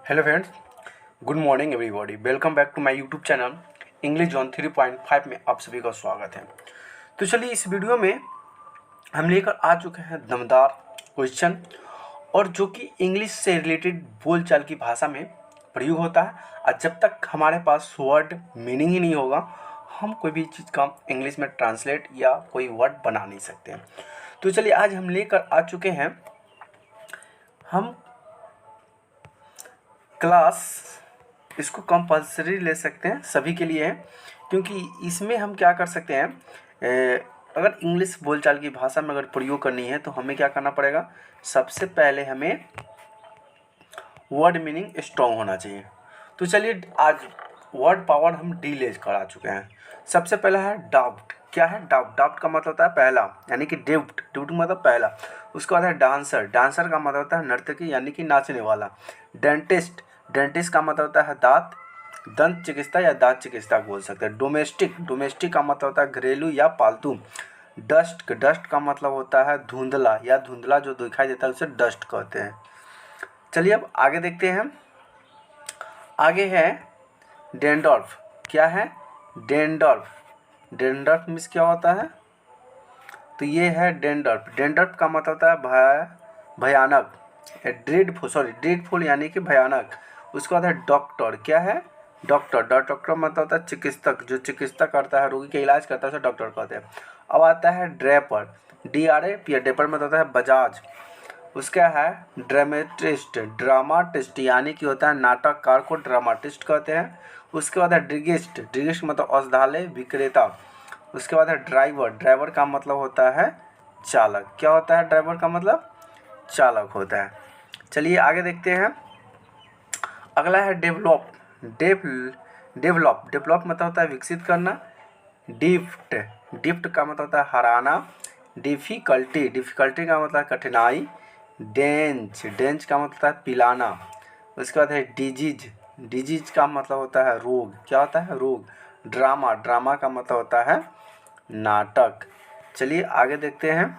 Hello friends, good morning everybody. Welcome back to my YouTube channel English zone 3.5 में आप सभी का स्वागत है। तो चलिए इस वीडियो में हम लेकर आ चुके हैं दमदार क्वेश्चन और जो कि इंग्लिश से रिलेटेड बोलचाल की भाषा में प्रयोग होता है। और जब तक हमारे पास वर्ड मीनिंग ही नहीं होगा हम कोई भी चीज़ का इंग्लिश में ट्रांसलेट या कोई वर्ड बना नहीं सकते हैं। तो चलिए आज हम लेकर आ चुके हैं हम क्लास, इसको कंपलसरी ले सकते हैं, सभी के लिए है, क्योंकि इसमें हम क्या कर सकते हैं, अगर इंग्लिश बोलचाल की भाषा में अगर प्रयोग करनी है तो हमें क्या करना पड़ेगा। सबसे पहले हमें वर्ड मीनिंग स्ट्रॉन्ग होना चाहिए। तो चलिए आज वर्ड पावर हम डी ले कर आ चुके हैं। सबसे पहला है डाउट। क्या है डाउट? डाउट का मतलब होता है पहला, यानी कि डेव्ट। डेव्ट मतलब पहला। उसके बाद है डांसर। डांसर का मतलब होता है नर्तकी, यानी कि नाचने वाला। डेंटिस्ट। डेंटिस्ट का मतलब होता है दांत, दंत चिकित्सा या दांत चिकित्सा बोल सकते हैं। डोमेस्टिक। डोमेस्टिक का मतलब होता है घरेलू या पालतू। डस्ट। डस्ट का मतलब होता है धुंधला या धुंधला जो दिखाई देता है उसे डस्ट कहते हैं। चलिए अब आगे देखते हैं। आगे है डेंड्रफ। क्या है? डेंड्रफ। डेंड्रफ मीन्स क्या होता है? तो ये है डेंड्रफ। डेंड्रफ का मतलब होता है भयानक। ड्रेडफुल यानी कि भयानक। उसके बाद है डॉक्टर। क्या है? डॉक्टर। डॉक्टर मतलब होता है चिकित्सक, जो चिकित्सा करता है, रोगी का इलाज करता है उसे डॉक्टर कहते हैं। अब आता है ड्रेपर। DRAP। ड्रेपर मतलब होता है बजाज। उसका है ड्रामेटिस्ट। ड्रामाटिस्ट यानी कि होता है नाटककार को ड्रामाटिस्ट कहते हैं। उसके बाद है ड्रिगिस्ट। ड्रिगिस्ट मतलब औषधालय विक्रेता। उसके बाद है ड्राइवर। ड्राइवर का मतलब होता है चालक। क्या होता है ड्राइवर का मतलब? चालक होता है। चलिए आगे देखते हैं। अगला है डेवलप। डेवलप मतलब होता है विकसित करना। डिफ्ट। डिफ्ट का मतलब होता है हराना। डिफ़िकल्टी। डिफ़िकल्टी का मतलब है कठिनाई। डेंच। डेंच का मतलब होता है पिलाना। उसके बाद है डिजीज। डिजीज का मतलब होता है रोग। क्या होता है? रोग। ड्रामा। ड्रामा का मतलब होता है नाटक। चलिए आगे देखते हैं।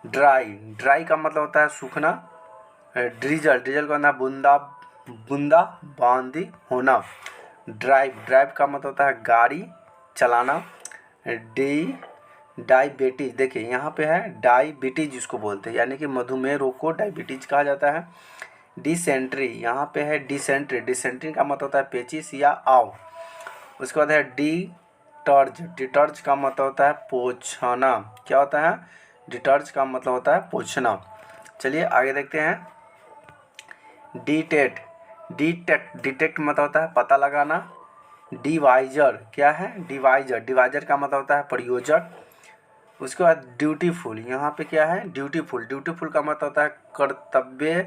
ड्राई। ड्राई का मतलब होता है सूखना। ड्रिजल। ड्रिजल का मतलब बूंदा बूंदा बांदी होना। ड्राइव। ड्राइव का मतलब होता है गाड़ी चलाना। D diabetes. देखिए यहाँ पे है डायबिटीज जिसको बोलते हैं, यानी कि मधुमेह रोग को डायबिटीज कहा जाता है। डिसेंट्री। यहाँ पे है डिसेंट्री। डिसेंट्री का मतलब होता है पेचिश या आव। उसके बाद है डिटर्ज। डिटर्ज का मतलब होता है पोंछना। क्या होता है? डिटर्ज का मतलब होता है पोंछना। चलिए आगे देखते हैं। डिटेक्ट। डिटेक्ट मतलब होता है पता लगाना। डिवाइजर। क्या है? डिवाइजर। डिवाइजर का मतलब होता है प्रयोजक। उसके बाद ड्यूटीफुल। यहाँ पे क्या है? ड्यूटीफुल। ड्यूटीफुल का मतलब होता है कर्तव्य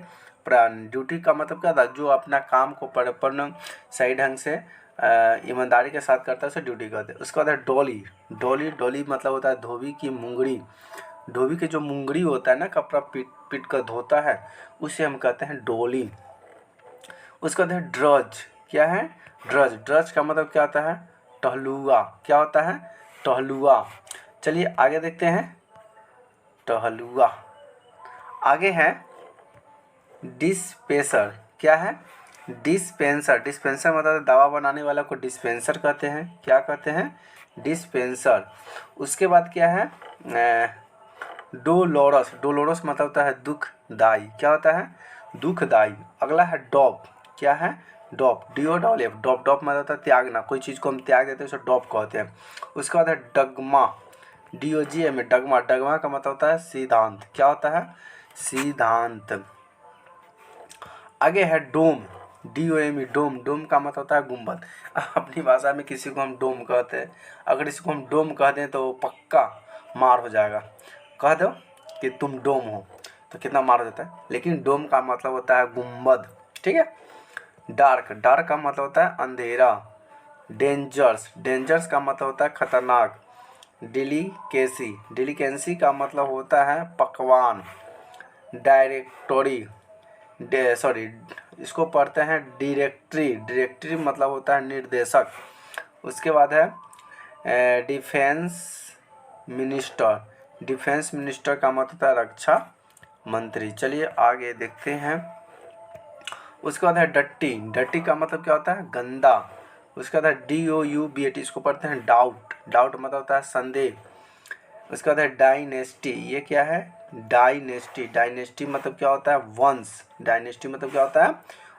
प्राण। ड्यूटी का मतलब क्या था? जो अपना काम को परिपूर्ण सही ढंग से ईमानदारी के साथ करता है उसे ड्यूटी कहते हैं। उसके बाद है डॉली। डॉली। डॉली मतलब होता है धोबी की मुंगरी। धोबी के जो मुंगरी होता है ना, कपड़ा पीट पीट कर धोता है, उसे हम कहते हैं डॉली। उसके बाद है ड्रज। क्या है? ड्रज। ड्रज का मतलब क्या होता है? टहलुआ। क्या होता है? टहलुआ। चलिए आगे देखते हैं। टहलुआ। आगे है डिस्पेंसर। क्या है? डिस्पेंसर। डिस्पेंसर मतलब दवा बनाने वाला को डिस्पेंसर कहते हैं। क्या कहते हैं? डिस्पेंसर। उसके बाद क्या है? डोलोरस। डोलोरस मतलब होता है दुखदाई। क्या होता है? दुखदाई। अगला है डॉप। क्या है? डॉप। DOPP। डॉप। डॉप मतलब होता है त्यागना। कोई चीज़ को हम त्याग देते हैं उसे डॉप कहते हैं। उसके बाद है डगमा। DOGMA। डगमा। डगमा का मतलब होता है सिद्धांत। क्या होता है? सिद्धांत। आगे है डोम। DOME। डोम। डोम का मतलब होता है गुम्बद। अपनी भाषा में किसी को हम डोम कहते हैं। अगर इसको हम डोम कह दें तो पक्का मार हो जाएगा। कह दो कि तुम डोम हो तो कितना मार हो जाता है, लेकिन डोम का मतलब होता है गुम्बद। ठीक है। डार्क। डार्क का मतलब होता है अंधेरा। डेंजर्स। डेंजर्स का मतलब होता है खतरनाक। डिलीकेसी। डिलीकेंसी का मतलब होता है पकवान। डायरेक्टोरी। सॉरी, इसको पढ़ते हैं डायरेक्टरी। डायरेक्टरी मतलब होता है निर्देशक। उसके बाद है डिफेंस मिनिस्टर। डिफेंस मिनिस्टर का मतलब होता है रक्षा मंत्री। चलिए आगे देखते हैं। उसके बाद है डट्टी, डट्टी का मतलब क्या होता है? गंदा। उसके बाद है DOUBT, इसको पढ़ते हैं डाउट, डाउट मतलब होता है संदेह। उसके बाद है डायनेस्टी, ये क्या है? डायनेस्टी, डायनेस्टी मतलब क्या होता है? वंश, डायनेस्टी मतलब क्या होता है?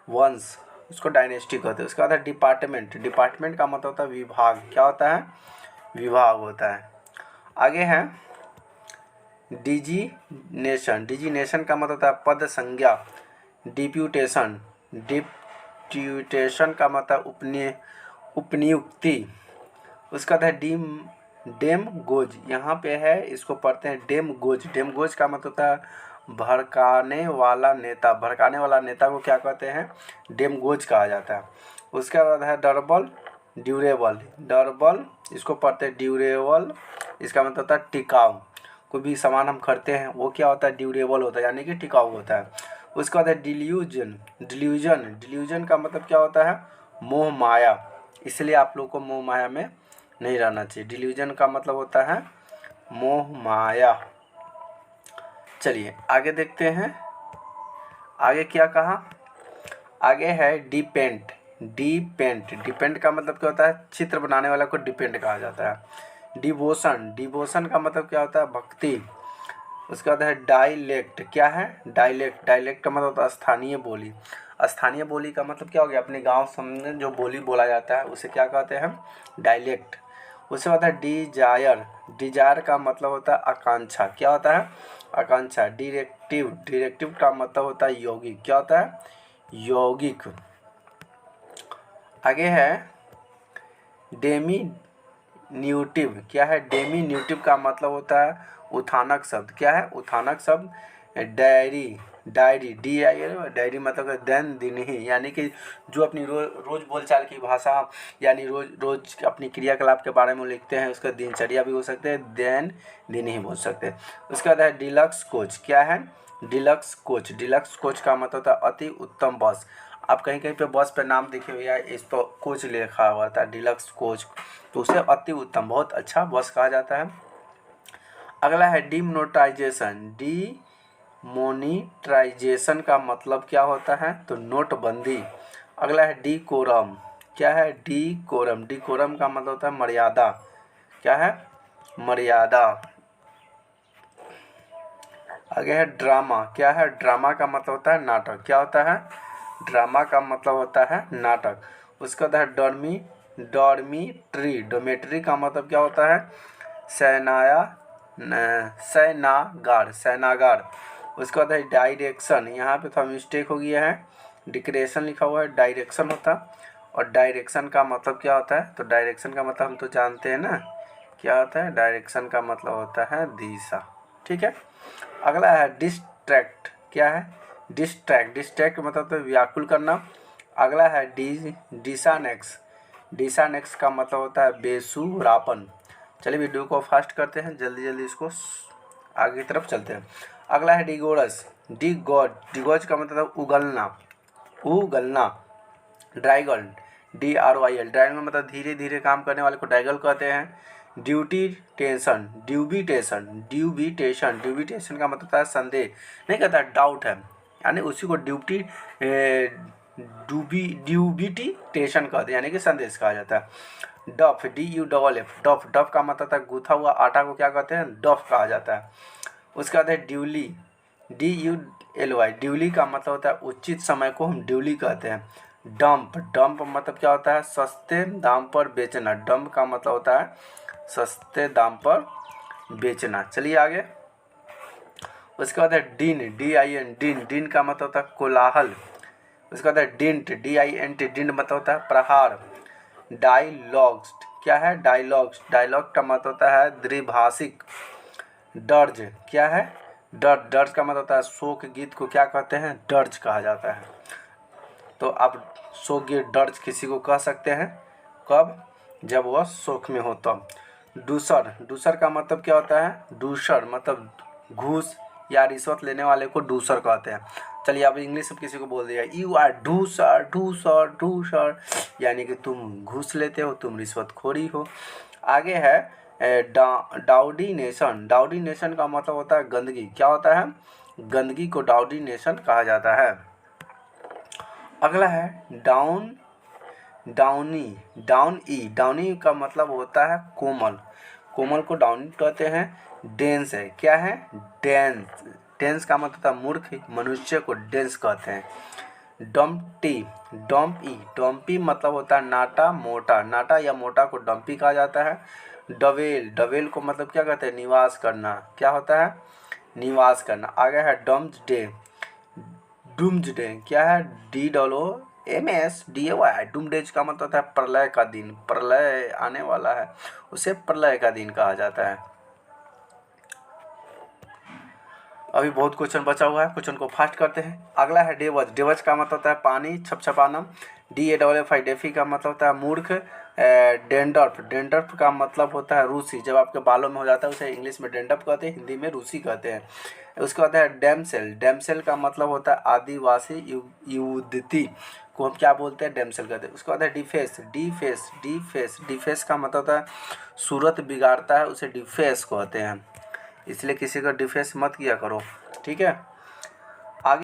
वंश, उसको डायनेस्टी कहते हैं। उसके बाद है डिपार्टमेंट, डिपार्टमेंट का मतलब होता है विभाग, क्या होता है? विभाग होता है। आगे है डिजिनेशन, डिजिनेशन का मतलब होता है पद संज्ञा। डिप्यूटेशन, डिप्यूटेशन का मतलब उपनियुक्ति। उसका था डेमगोज, यहाँ पे है, इसको पढ़ते हैं डेमगोज। डेमगोज का मतलब होता है भड़काने वाला नेता, भड़काने वाला नेता को क्या कहते हैं? डेमगोज कहा जाता है। उसके बाद है डरबल, ड्यूरेबल, डरबल इसको पढ़ते हैं ड्यूरेबल, इसका मतलब होता है टिकाऊ। कोई भी सामान हम खरीदते हैं वो क्या होता है? ड्यूरेबल होता है, यानी कि टिकाऊ होता है। उसके बाद है डिल्यूजन, डिल्यूजन, डिल्यूजन का मतलब क्या होता है? मोह माया, इसलिए आप लोग को मोह माया में नहीं रहना चाहिए। डिल्यूजन का मतलब होता है मोह माया। चलिए आगे देखते हैं, आगे क्या कहा? आगे है डिपेंड, डिपेंड, डिपेंड का मतलब क्या होता है? चित्र बनाने वाला को डिपेंड कहा जाता है। डिवोशन, डिवोशन का मतलब क्या होता है? भक्ति। उसके बाद है डायलेक्ट, क्या है? डायलेक्ट, डायलेक्ट का मतलब होता है स्थानीय बोली। स्थानीय बोली का मतलब क्या हो गया? अपने गांव में जो बोली बोला जाता है उसे क्या कहते हैं? डायलेक्ट। उसके बाद है डिजायर, डिजायर का मतलब होता है आकांक्षा, क्या होता है? आकांक्षा। डायरेक्टिव, डायरेक्टिव का मतलब होता है यौगिक, क्या होता है? यौगिक। आगे है डेमिन्यूटिव, क्या है? डेमिन्यूटिव का मतलब होता है उथानक शब्द, क्या है? उथानक शब्द। डायरी, डायरी, डायरी मतलब दिन दिन ही, यानी कि जो अपनी रोज बोलचाल की भाषा, यानी रोज रोज अपनी क्रियाकलाप के बारे में लिखते हैं, उसका दिनचर्या भी हो सकते हैं, दिन ही बोल सकते हैं। उसके बाद है डिलक्स कोच, क्या है? डिलक्स कोच, डिलक्स कोच का मतलब होता है अति उत्तम बस। आप कहीं कहीं पे बस पे नाम देखे हुए हैं, इस पर कोच लिखा हुआ था, डिलक्स कोच, तो उसे अति उत्तम, बहुत अच्छा बस कहा जाता है। अगला है डिमोनेटाइजेशन, डिमोनेटाइजेशन का मतलब क्या होता है? तो नोटबंदी। अगला है डिकोरम, क्या है? डिकोरम, डिकोरम का मतलब होता है मर्यादा, क्या है? मर्यादा। आगे है ड्रामा, क्या है? ड्रामा का मतलब होता है नाटक, क्या होता है? ड्रामा का मतलब होता है नाटक। उसके बाद है डॉर्मिट्री, डोमेट्री का मतलब क्या होता है? सैनागार, सैनागार। उसके बाद है डायरेक्शन, यहाँ पे थोड़ा मिस्टेक हो गया है, डिक्रेशन लिखा हुआ है, डायरेक्शन होता। और डायरेक्शन का मतलब क्या होता है? तो डायरेक्शन का मतलब हम तो जानते हैं ना, क्या होता है? डायरेक्शन का मतलब होता है दिशा, ठीक है। अगला है डिस्ट्रैक्ट, क्या है? डिस्ट्रैक्ट, डिस्ट्रैक्ट मतलब तो व्याकुल करना। अगला है डिसनेक्स, डिसनेक्स का मतलब होता है बेसुरापन। चलिए वीडियो को फास्ट करते हैं, जल्दी जल्दी इसको आगे की तरफ चलते हैं। अगला है डिगोरस, डिगोज, डिगोज का मतलब उगलना, उगलना। ड्रैगल, DRYL, ड्रैगल मतलब धीरे धीरे काम करने वाले को ड्रैगल कहते हैं। ड्यूटिटेशन, ड्यूबिटेशन, ड्यूबिटेशन, ड्यूबिटेशन का मतलब होता है संदेह, नहीं कहता डाउट है, यानी उसी को ड्यूबिटेशन कहते हैं, यानी कि संदेश कहा जाता है। डफ, DUFF, डफ, डफ का मतलब होता है गूथा हुआ आटा को क्या कहते हैं? डफ कहा जाता है। उसके बाद है ड्यूली, DULY, ड्यूली का मतलब होता है उचित समय को हम ड्यूली कहते हैं। डंप, डंप मतलब क्या होता है? सस्ते दाम पर बेचना, डंप का मतलब होता है सस्ते दाम पर बेचना। चलिए आगे। उसके बाद है डिन, DIN, डिन, डिन का मतलब होता है कोलाहल। उसके बाद है डिंट, DINT, डिंट मतलब होता है प्रहार। डायलॉग्स, क्या है? डायलॉग्स, डायलॉग का मतलब होता है द्विभाषिक। दर्ज, क्या है? दर्ज, दर्ज का मतलब होता है शोक गीत को क्या कहते हैं? दर्ज कहा जाता है। तो आप शोक गीत दर्ज किसी को कह सकते हैं, कब? जब वह शोक में हो तब। दूसर, दूसर का मतलब क्या होता है? दूसर मतलब घूस या रिश्वत लेने वाले को दूसर कहते हैं। चलिए आप इंग्लिश में किसी को बोल दिया यू आर डूसर, डूसर, डूसर, यानी कि तुम घूस लेते हो, तुम रिश्वतखोरी हो। आगे है डाउडिनेशन, डाउडिनेशन का मतलब होता है गंदगी, क्या होता है? गंदगी को डाउडिनेशन कहा जाता है। अगला है डाउन, डाउनी, डाउन ई, डाउनी का मतलब होता है कोमल, कोमल को डाउनी कहते हैं। डेंस है, क्या है? डेंस, डेंस का मतलब होता है मूर्ख, मनुष्य को डेंस कहते हैं। डम्पटी, डम्पी, डम्पी मतलब होता है नाटा, मोटा, नाटा या मोटा को डम्पी कहा जाता है। डवेल, डवेल को मतलब क्या कहते हैं? निवास करना, क्या होता है? निवास करना। आगे है डम्सडे, डूम्सडे, क्या है? DOOMSDAY, डूम्सडे का मतलब होता है प्रलय का दिन, प्रलय आने वाला है, उसे प्रलय का दिन कहा जाता है। अभी बहुत क्वेश्चन बचा हुआ है, क्वेश्चन को फास्ट करते हैं। अगला है डेवज, डेवज का मतलब होता है पानी, छपछपाना। DAFFI, डेफी का मतलब होता है मूर्ख। डेंडर्फ, डेंडर्फ का मतलब होता है रूसी, जब आपके बालों में हो जाता है उसे इंग्लिश में डेंडर्फ कहते हैं, हिंदी में रूसी कहते हैं। उसके बाद है डैमसेल, डैमसेल का मतलब होता है आदिवासी युवती को हम क्या बोलते हैं? डैमसेल कहते हैं। उसके बाद है डिफेस, डिफेस, डिफेस, डिफेस का मतलब होता है सूरत बिगाड़ता है, उसे डिफेस कहते हैं, इसलिए किसी का डिफेंस मत किया करो, ठीक है।